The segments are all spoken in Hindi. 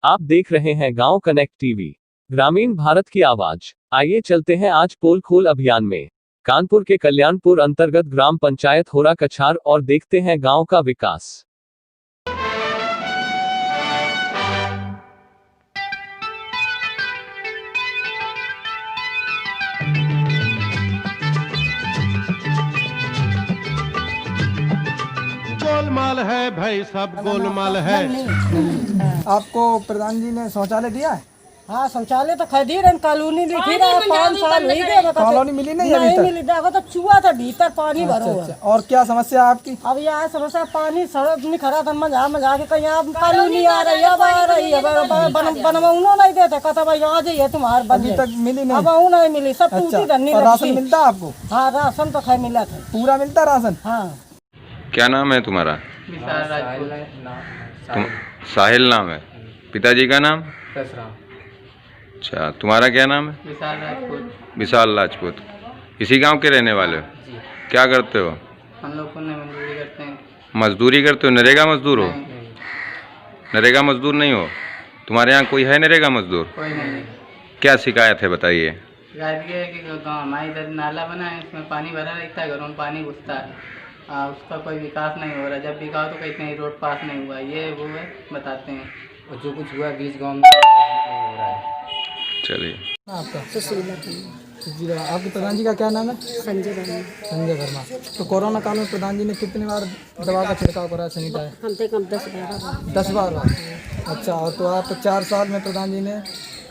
आप देख रहे हैं गांव कनेक्ट टीवी, ग्रामीण भारत की आवाज। आइए चलते हैं आज पोल खोल अभियान में कानपुर के कल्याणपुर अंतर्गत ग्राम पंचायत होरा कछार और देखते हैं गांव का विकास। गोलमाल है भाई, सब गोलमाल है। आपको प्रधान जी ने शौचालय दिया है? हाँ, शौचालय तो खरीदी रहे, कॉलोनी लिखी रहा, 5 साल हुई गए। कॉलोनी मिली नहीं अभी तक? मिली, देखो तो चूहा था भीतर, पानी भरो है। अच्छा। और क्या समस्या है आपकी? अब यह समस्या पानी सड़क नहीं खड़ा था, मजा के कहीं आप कॉलोनी आ रही है, अब आ रही है, बनवाऊनो नहीं देते, कहता भाई आ जाइए तुम्हारे अभी तक मिली नहीं? अब नहीं मिली, सब टूटी धरनी। और राशन मिलता है आपको? हाँ, राशन तो खैर मिला था, पूरा मिलता है राशन? हाँ। क्या नाम है तुम्हारा? साहिल नाम है। पिताजी का नाम? अच्छा, तुम्हारा क्या नाम है? विशाल राजपूत। इसी गांव के रहने वाले हो? क्या करते हो? हम लोग को मजदूरी करते हैं। मजदूरी करते हो? नरेगा मजदूर हो? नरेगा मजदूर नहीं हो? तुम्हारे यहाँ कोई है नरेगा मजदूर? कोई नहीं। क्या शिकायत है बताइए। शिकायत ये है कि गाँव हमारे इधर नाला बना है, इसमें पानी भरा रहता है, घरों में पानी घुसता है, उसका कोई विकास नहीं हो रहा। जब भी कहा तो कहते हैं रोड पास नहीं हुआ, ये वो है बताते हैं, और जो कुछ हुआ बीच गाँव में नहीं हो रहा है। चलिए। आपका जी, आपके प्रधान जी का क्या नाम है? संजय वर्मा। संजय वर्मा। तो कोरोना काल में प्रधान जी ने कितनी बार दवा का छिड़काव करा, सैनिटाइजर? कम से कम 10 बार। 10 बार। अच्छा, और तो आप 4 साल में प्रधान जी ने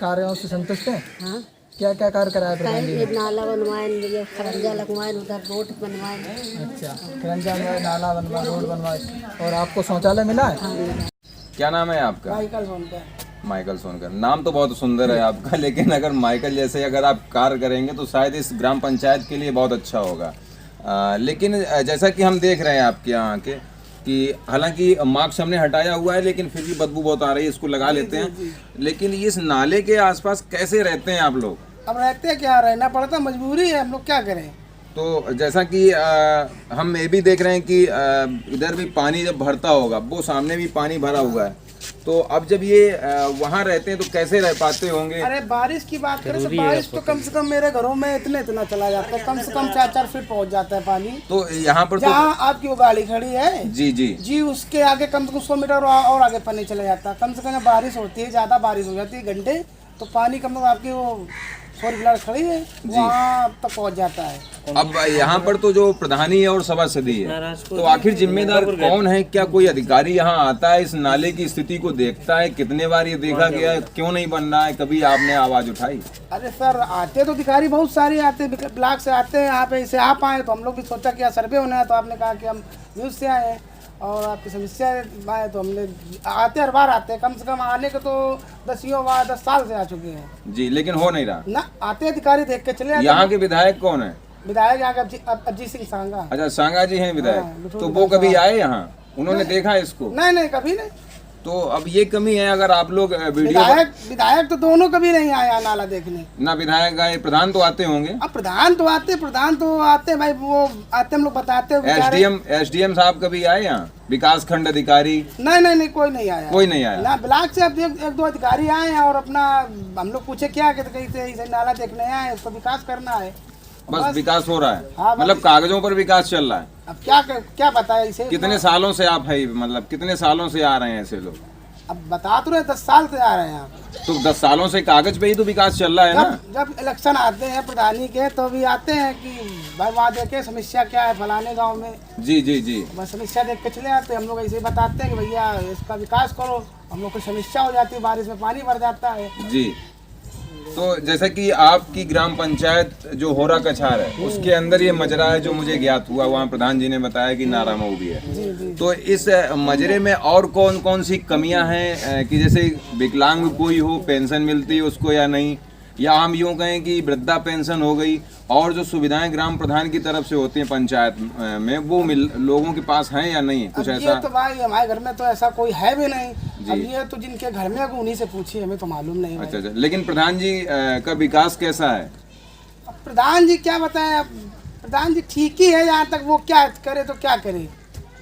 कार्यों से संतुष्ट हैं? हाँ, क्या क्या कार्य कराया प्रधान जी ने? नाला बनवाए, खरंजा लगवाए, उधर रोड बनवाए। अच्छा, खरंजा बनवाए, नाला बनवाए, रोड बनवाए। और आपको शौचालय मिला है? क्या नाम है आपका? माइकल सोनकर। नाम तो बहुत सुंदर है आपका, लेकिन अगर माइकल जैसे अगर आप कार्य करेंगे तो शायद इस ग्राम पंचायत के लिए बहुत अच्छा होगा। लेकिन जैसा कि हम देख रहे हैं आपके यहाँ के कि हालांकि मास्क हमने हटाया हुआ है, लेकिन फिर भी बदबू बहुत आ रही है, इसको लगा लेते हैं। लेकिन इस नाले के आसपास कैसे रहते हैं आप लोग? अब रहते क्या, रहना पड़ता, मजबूरी है, हम लोग क्या करें। तो जैसा कि हम ये भी देख रहे हैं कि इधर भी पानी जब भरता होगा, वो सामने भी पानी भरा हुआ है, तो अब जब ये वहाँ रहते हैं तो कैसे रह पाते होंगे? अरे बारिश की बात करें तो बारिश तो कम से कम मेरे घरों में इतना चला जाता है, कम से कम 4-4 फीट पहुँच जाता है पानी। तो यहाँ पर जहाँ आपकी वो गाड़ी खड़ी है जी जी जी, उसके आगे कम से कम 100 मीटर और आगे पानी चला जाता है। कम से कम बारिश होती है, ज्यादा बारिश हो जाती है घंटे, तो पानी कम से कम आपकी वो 4 व्हीलर खड़ी है वहाँ तक पहुँच जाता है। अब यहाँ पर तो जो प्रधानी है और सभासदी है, तो आखिर जिम्मेदार कौन है? क्या कोई अधिकारी यहाँ आता है, इस नाले की स्थिति को देखता है? कितने बार ये देखा गया है, क्यों नहीं बन रहा है? कभी आपने आवाज उठाई? अरे सर, आते तो अधिकारी बहुत सारे आते हैं, ब्लॉक से आते हैं, यहाँ पे इसे आप आए तो हम लोग भी सोचा कि सर्वे होना है, तो आपने कहा कि हम न्यूज़ से आए हैं और आपकी समस्या आए, तो हमने आते हर बार आते हैं। कम से कम आने के तो 10 साल से आ चुके हैं जी, लेकिन हो नहीं रहा ना। आते अधिकारी देख के चले जाते। यहाँ के विधायक कौन है? विधायक यहाँ का अजीत सिंह सांगा। अच्छा, सांगा जी हैं विधायक। तो वो कभी आए यहाँ? उन्होंने देखा इसको? नहीं, कभी नहीं। तो अब ये कमी है, अगर आप लोग वीडियो विधायक तो दोनों कभी नहीं आया नाला देखने ना। विधायक आए, प्रधान तो आते होंगे? अब प्रधान तो आते भाई, वो आते, हम लोग बताते हैं। एसडीएम साहब कभी आए यहाँ? विकास खंड अधिकारी? नहीं, कोई नहीं आया। कोई नहीं आया ना। ब्लॉक से अब 1-2 अधिकारी आए हैं और अपना हम लोग पूछे क्या कहीं से नाला देखने आए, उसको विकास करना है। बस विकास हो रहा है? हाँ, मतलब कागजों पर विकास चल रहा है। अब क्या बताए इसे। कितने सालों से आप है, मतलब कितने सालों से आ रहे हैं ऐसे लोग? अब बता तो रहे 10 साल से आ रहे हैं यहाँ। तो 10 सालों से कागज पे ही तो विकास चल रहा है ना। जब इलेक्शन आते हैं प्रधानी के, तो भी आते हैं कि भाई वहाँ देखे समस्या क्या है फलाने गांव में। जी बस समस्या देख के चले आते हैं। हम लोग ऐसे ही बताते हैं कि भैया इसका विकास करो। हम लोग को समस्या हो जाती है, बारिश में पानी भर जाता है जी। तो जैसा कि आपकी ग्राम पंचायत जो होरा कछार है, उसके अंदर ये मजरा है जो मुझे ज्ञात हुआ, वहाँ प्रधान जी ने बताया कि नारा मऊ भी है। तो इस मजरे में और कौन कौन सी कमियां हैं कि जैसे विकलांग कोई हो, पेंशन मिलती है उसको या नहीं, या हम यूँ कहें कि वृद्धा पेंशन हो गई, और जो सुविधाएं ग्राम प्रधान की तरफ से होती हैं पंचायत में, वो लोगों के पास हैं या नहीं? कुछ ऐसा? ये तो भाई हमारे घर में तो ऐसा कोई है भी नहीं। अब ये तो जिनके घर में उन्हीं से पूछिए, हमें तो मालूम नहीं। अच्छा। लेकिन प्रधान जी का विकास कैसा है? प्रधान जी क्या बताएं, प्रधान जी ठीक ही है, यहाँ तक वो क्या करे तो क्या करे।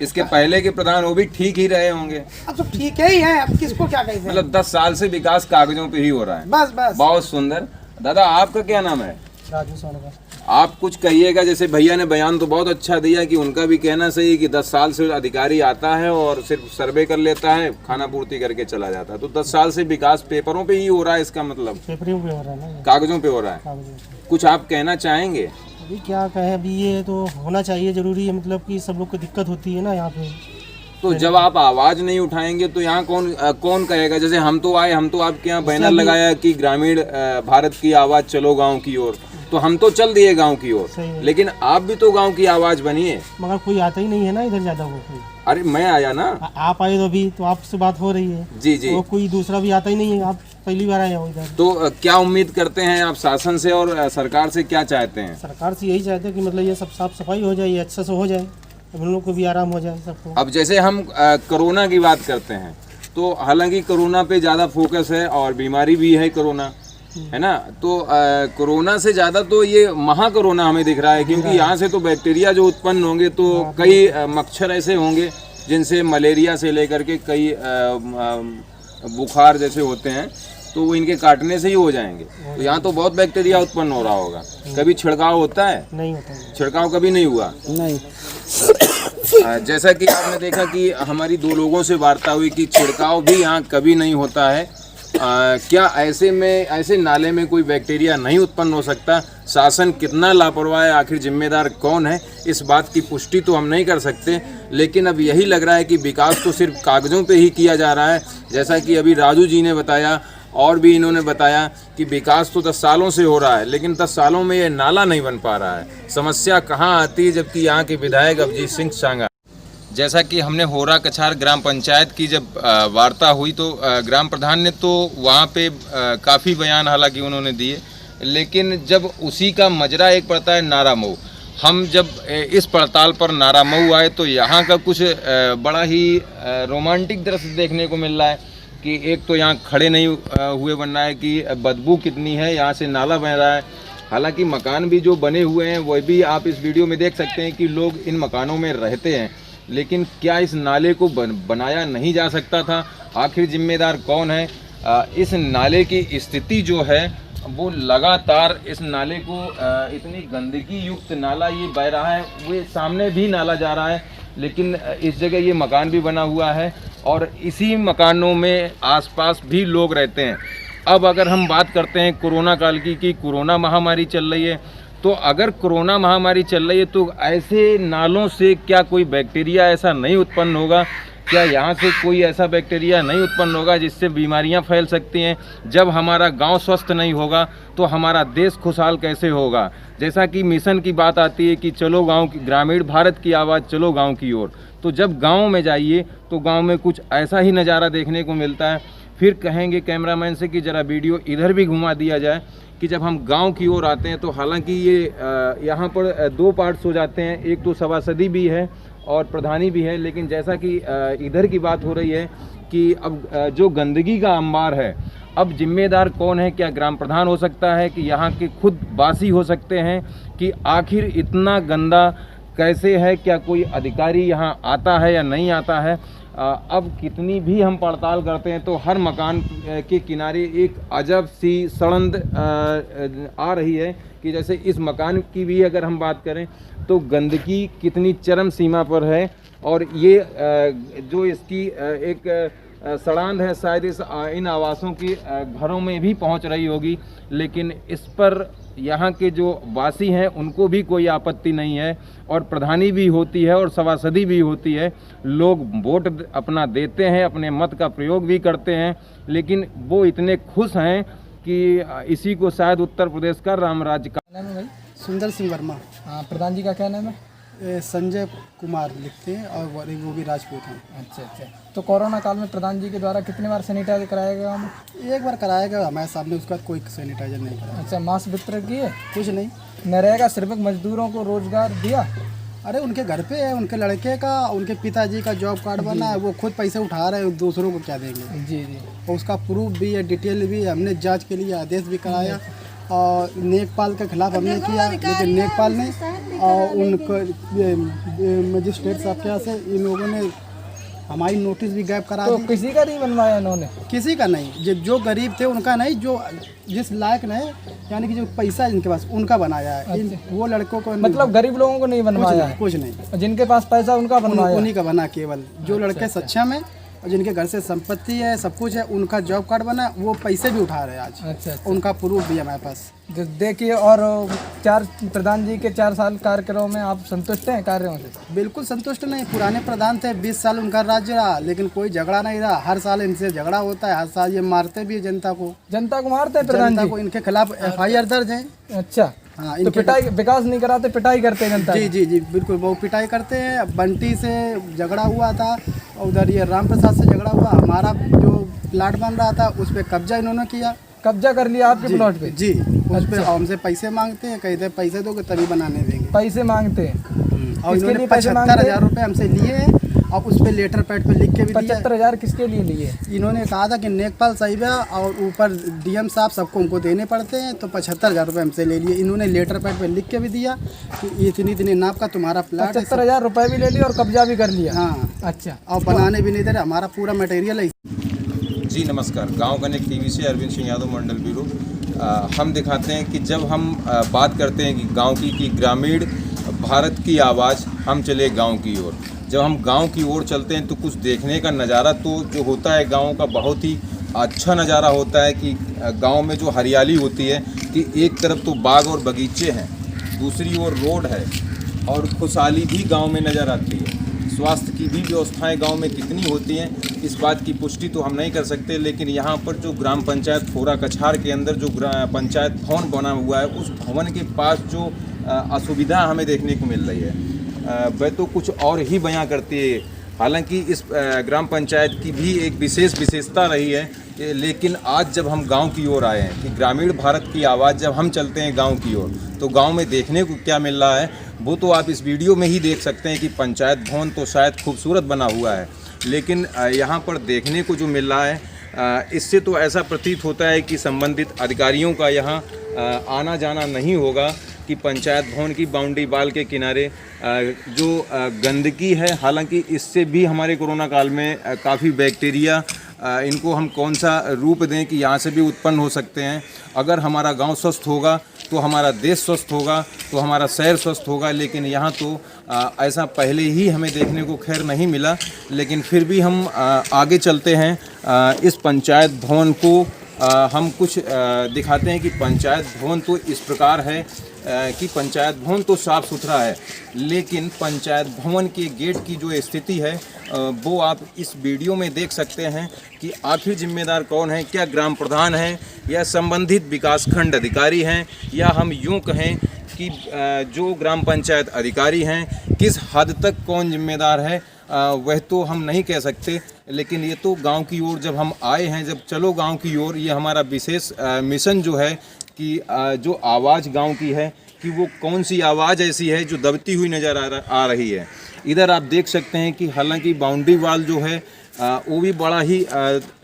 इसके पहले के प्रधान वो भी ठीक ही रहे होंगे। अब तो ठीक ही है, अब किसको क्या कहते हैं। मतलब 10 साल से विकास कागजों पे ही हो रहा है। बस बस। बहुत सुंदर। दादा आपका क्या नाम है? राजू सोनकर। आप कुछ कहिएगा, जैसे भैया ने बयान तो बहुत अच्छा दिया कि उनका भी कहना सही है कि 10 साल से अधिकारी आता है और सिर्फ सर्वे कर लेता है, खाना पूर्ति करके चला जाता है। तो 10 साल से विकास पेपरों पे ही हो रहा है, इसका मतलब पेपरों पे हो रहा है ना, कागजों पे हो रहा है। कागजों कुछ आप कहना चाहेंगे? अभी क्या कहें, अभी ये तो होना चाहिए, जरूरी है, मतलब कि सब लोग को दिक्कत होती है ना यहाँ पे। तो जब आप आवाज नहीं उठाएंगे तो यहाँ कौन कहेगा? जैसे हम तो आए, हम तो आपके यहाँ बैनर लगाया कि ग्रामीण भारत की आवाज चलो गांव की ओर, तो हम तो चल दिए गांव की ओर, लेकिन आप भी तो गांव की आवाज बनिए। मगर कोई आता ही नहीं है ना इधर ज्यादा। वो कोई, अरे मैं आया ना, आप आए तो अभी तो आपसे बात हो रही है। जी जी। वो कोई दूसरा भी आता ही नहीं है, आप पहली बार आए हो इधर। तो क्या उम्मीद करते हैं आप शासन से और सरकार से, क्या चाहते हैं? सरकार से यही चाहते हैं कि मतलब ये सब साफ सफाई हो जाए, अच्छे से हो जाए, हम लोग को भी आराम हो जाए सबको। अब जैसे हम कोरोना की बात करते हैं, तो हालांकि कोरोना पे ज़्यादा फोकस है और बीमारी भी है कोरोना, है ना। तो कोरोना से ज़्यादा तो ये महा कोरोना हमें दिख रहा है, क्योंकि यहाँ से तो बैक्टीरिया जो उत्पन्न होंगे, तो कई मच्छर ऐसे होंगे जिनसे मलेरिया से लेकर के कई बुखार जैसे होते हैं, तो वो इनके काटने से ही हो जाएंगे। तो यहाँ तो बहुत बैक्टीरिया उत्पन्न हो रहा होगा। कभी छिड़काव होता है? नहीं होता है। छिड़काव कभी नहीं हुआ? नहीं। जैसा कि आपने देखा कि हमारी 2 लोगों से वार्ता हुई कि छिड़काव भी यहाँ कभी नहीं होता है। क्या ऐसे नाले में कोई बैक्टीरिया नहीं उत्पन्न हो सकता? शासन कितना लापरवाह है, आखिर जिम्मेदार कौन है, इस बात की पुष्टि तो हम नहीं कर सकते, लेकिन अब यही लग रहा है कि विकास तो सिर्फ कागजों पे ही किया जा रहा है। जैसा कि अभी राजू जी ने बताया और भी इन्होंने बताया कि विकास तो 10 सालों से हो रहा है, लेकिन 10 सालों में ये नाला नहीं बन पा रहा है। समस्या कहाँ आती है, जबकि यहाँ के विधायक अभिजीत सिंह सांगा। जैसा कि हमने होरा कछार ग्राम पंचायत की जब वार्ता हुई, तो ग्राम प्रधान ने तो वहाँ पे काफ़ी बयान हालांकि उन्होंने दिए, लेकिन जब उसी का मजरा एक पड़ता है नारामऊ। हम जब इस पड़ताल पर नारामऊ आए तो यहाँ का कुछ बड़ा ही रोमांटिक दृश्य देखने को मिल रहा है कि एक तो यहाँ खड़े नहीं हुए बन रहा है कि बदबू कितनी है, यहाँ से नाला बह रहा है। हालांकि मकान भी जो बने हुए हैं वह भी आप इस वीडियो में देख सकते हैं कि लोग इन मकानों में रहते हैं, लेकिन क्या इस नाले को बनाया नहीं जा सकता था? आखिर जिम्मेदार कौन है? इस नाले की स्थिति जो है वो लगातार, इस नाले को इतनी गंदगी युक्त नाला ये बह रहा है, वो सामने भी नाला जा रहा है, लेकिन इस जगह ये मकान भी बना हुआ है और इसी मकानों में आसपास भी लोग रहते हैं। अब अगर हम बात करते हैं कोरोना काल की कि कोरोना महामारी चल रही है, तो अगर कोरोना महामारी चल रही है तो ऐसे नालों से क्या कोई बैक्टीरिया ऐसा नहीं उत्पन्न होगा? क्या यहाँ से कोई ऐसा बैक्टीरिया नहीं उत्पन्न होगा जिससे बीमारियाँ फैल सकती हैं? जब हमारा गांव स्वस्थ नहीं होगा तो हमारा देश खुशहाल कैसे होगा? जैसा कि मिशन की बात आती है कि चलो गांव की, ग्रामीण भारत की आवाज़ चलो गांव की ओर, तो जब गांव में जाइए तो गांव में कुछ ऐसा ही नज़ारा देखने को मिलता है। फिर कहेंगे कैमरामैन से कि ज़रा वीडियो इधर भी घुमा दिया जाए कि जब हम गांव की ओर आते हैं तो हालांकि ये यहाँ पर 2 पार्ट्स हो जाते हैं, एक तो सभासदी भी है और प्रधानी भी है, लेकिन जैसा कि इधर की बात हो रही है कि अब जो गंदगी का अंबार है, अब जिम्मेदार कौन है? क्या ग्राम प्रधान हो सकता है कि यहाँ के खुद वासी हो सकते हैं कि आखिर इतना गंदा कैसे है? क्या कोई अधिकारी यहाँ आता है या नहीं आता है? अब कितनी भी हम पड़ताल करते हैं तो हर मकान के किनारे एक अजब सी सड़ंद आ रही है कि जैसे इस मकान की भी अगर हम बात करें तो गंदगी कितनी चरम सीमा पर है और ये जो इसकी एक सड़ांध है शायद इन आवासों की घरों में भी पहुंच रही होगी, लेकिन इस पर यहाँ के जो वासी हैं उनको भी कोई आपत्ति नहीं है और प्रधानी भी होती है और सभासदी भी होती है। लोग वोट अपना देते हैं, अपने मत का प्रयोग भी करते हैं, लेकिन वो इतने खुश हैं कि इसी को शायद उत्तर प्रदेश का राम राज्य का नाम है भाई? सुंदर सिंह वर्मा। हाँ, प्रधान जी का क्या नाम है? संजय कुमार लिखते हैं और वो भी राजपूत हैं। अच्छा अच्छा। तो कोरोना काल में प्रधान जी के द्वारा कितनी बार सैनिटाइजर कराया गया? हम एक बार कराया गया, हमारे सामने उसका कोई सैनिटाइजर नहीं कराया। अच्छा, मास्क वितरण किए? कुछ नहीं। नरेगा श्रमिक मजदूरों को रोजगार दिया? अरे उनके घर पे है, उनके लड़के का, उनके पिताजी का जॉब कार्ड बना है, वो खुद पैसे उठा रहे हैं, दूसरों को क्या देंगे? जी जी। और उसका प्रूफ भी है, डिटेल भी है, हमने जांच के लिए आदेश भी कराया और नेकपाल के खिलाफ हमने किया, लेकिन नेकपाल ने और उनको मजिस्ट्रेट साहब के यहाँ से इन लोगों ने हमारी नोटिस भी गायब करा तो दी। किसी का नहीं बनवाया इन्होंने? किसी का नहीं, जो गरीब थे उनका नहीं, जो जिस लायक नहीं, यानी कि जो पैसा जिनके पास उनका बनाया है। वो लड़कों को मतलब गरीब लोगों को नहीं बनवाया? कुछ नहीं, जिनके पास पैसा उनका बनवाया? उन्हीं का बना, केवल जो लड़के सक्षम है और जिनके घर से संपत्ति है, सब कुछ है, उनका जॉब कार्ड बना, वो पैसे भी उठा रहे हैं आज। अच्छा। उनका प्रूफ भी है हमारे पास। देखिए, और प्रधान जी के 4 साल कार्यक्रम में आप संतुष्ट हैं कार्यों से? बिल्कुल संतुष्ट नहीं। पुराने प्रधान थे, 20 साल उनका राज्य रहा, लेकिन कोई झगड़ा नहीं रहा। हर साल इनसे झगड़ा होता है, हर साल ये मारते भी है जनता को। जनता को मारते हैं प्रधान जी? को इनके खिलाफ FIR दर्ज है। अच्छा। हाँ, तो पिटाई, विकास नहीं कराते, पिटाई करते हैं जनता? जी बिल्कुल, वो पिटाई करते हैं। बंटी से झगड़ा हुआ था और उधर ये राम प्रसाद से झगड़ा हुआ। हमारा जो प्लाट बन रहा था उस पर कब्जा इन्होंने किया। कब्जा कर लिया आपके प्लॉट पे? जी, उस पर हमसे पैसे मांगते हैं, कहते हैं पैसे दोगे तभी बनाने देंगे। पैसे मांगते हैं? और इन्होंने 75,000 रुपये हमसे लिए हैं और उस पर लेटर पैड पे लिख के भी दिया। 75,000 किसके लिए लिए? इन्होंने कहा था कि नेकपाल साहिब है और ऊपर DM साहब सबको उनको देने पड़ते हैं, तो 75,000 रुपये हमसे ले लिए। इन्होंने लेटर पैड पे लिख के भी दिया कि इतनी नाप का तुम्हारा प्लाट है। 75,000 रुपये भी ले लिया और कब्जा भी कर लिया? हाँ। अच्छा। और बनाने भी नहीं दे रहे, हमारा पूरा मटेरियल है। जी नमस्कार, गांव कनेक्ट टीवी से अरविंद सिंह यादव, मंडल ब्यूरो। हम दिखाते हैं कि जब हम बात करते हैं कि गांव की, कि ग्रामीण भारत की आवाज़, हम चले गांव की ओर। जब हम गांव की ओर चलते हैं तो कुछ देखने का नज़ारा तो जो होता है गांव का, बहुत ही अच्छा नज़ारा होता है कि गांव में जो हरियाली होती है, कि एक तरफ तो बाग और बगीचे हैं, दूसरी ओर रोड है और खुशहाली भी गांव में नज़र आती है। स्वास्थ्य की भी व्यवस्थाएं गांव में कितनी होती हैं, इस बात की पुष्टि तो हम नहीं कर सकते, लेकिन यहाँ पर जो ग्राम पंचायत फोरा कछार के अंदर जो पंचायत भवन बना हुआ है, उस भवन के पास जो असुविधा हमें देखने को मिल रही है, वह तो कुछ और ही बयां करती है। हालांकि इस ग्राम पंचायत की भी एक विशेषता रही है, लेकिन आज जब हम गांव की ओर आए हैं, कि ग्रामीण भारत की आवाज़ जब हम चलते हैं गांव की ओर, तो गांव में देखने को क्या मिल रहा है वो तो आप इस वीडियो में ही देख सकते हैं। कि पंचायत भवन तो शायद खूबसूरत बना हुआ है, लेकिन यहाँ पर देखने को जो मिल रहा है, इससे तो ऐसा प्रतीत होता है कि संबंधित अधिकारियों का यहाँ आना जाना नहीं होगा। कि पंचायत भवन की बाउंड्री वाल के किनारे जो गंदगी है, हालांकि इससे भी हमारे कोरोना काल में काफ़ी बैक्टीरिया, इनको हम कौन सा रूप दें कि यहाँ से भी उत्पन्न हो सकते हैं। अगर हमारा गांव स्वस्थ होगा तो हमारा देश स्वस्थ होगा, तो हमारा शहर स्वस्थ होगा, लेकिन यहाँ तो ऐसा पहले ही हमें देखने को खैर नहीं मिला। लेकिन फिर भी हम आगे चलते हैं। इस पंचायत भवन को हम कुछ दिखाते हैं कि पंचायत भवन तो इस प्रकार है कि पंचायत भवन तो साफ़ सुथरा है, लेकिन पंचायत भवन के गेट की जो स्थिति है वो आप इस वीडियो में देख सकते हैं कि आखिर जिम्मेदार कौन है। क्या ग्राम प्रधान हैं या संबंधित विकासखंड अधिकारी हैं, या हम यूँ कहें कि जो ग्राम पंचायत अधिकारी हैं, किस हद तक कौन जिम्मेदार है वह तो हम नहीं कह सकते। लेकिन ये तो गांव की ओर जब हम आए हैं, जब चलो गांव की ओर, ये हमारा विशेष मिशन जो है कि जो आवाज़ गांव की है, कि वो कौन सी आवाज़ ऐसी है जो दबती हुई नज़र आ रही है। इधर आप देख सकते हैं कि हालांकि बाउंड्री वाल जो है वो भी बड़ा ही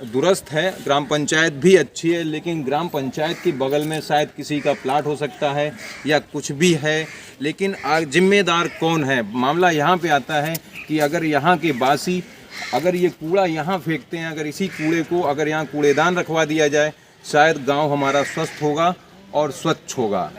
दुरुस्त है, ग्राम पंचायत भी अच्छी है, लेकिन ग्राम पंचायत के बगल में शायद किसी का प्लाट हो सकता है या कुछ भी है। लेकिन जिम्मेदार कौन है, मामला यहाँ पे आता है कि अगर यहाँ के वासी अगर ये कूड़ा यहाँ फेंकते हैं, अगर इसी कूड़े को अगर यहाँ कूड़ेदान रखवा दिया जाए, शायद गांव हमारा स्वस्थ होगा और स्वच्छ होगा।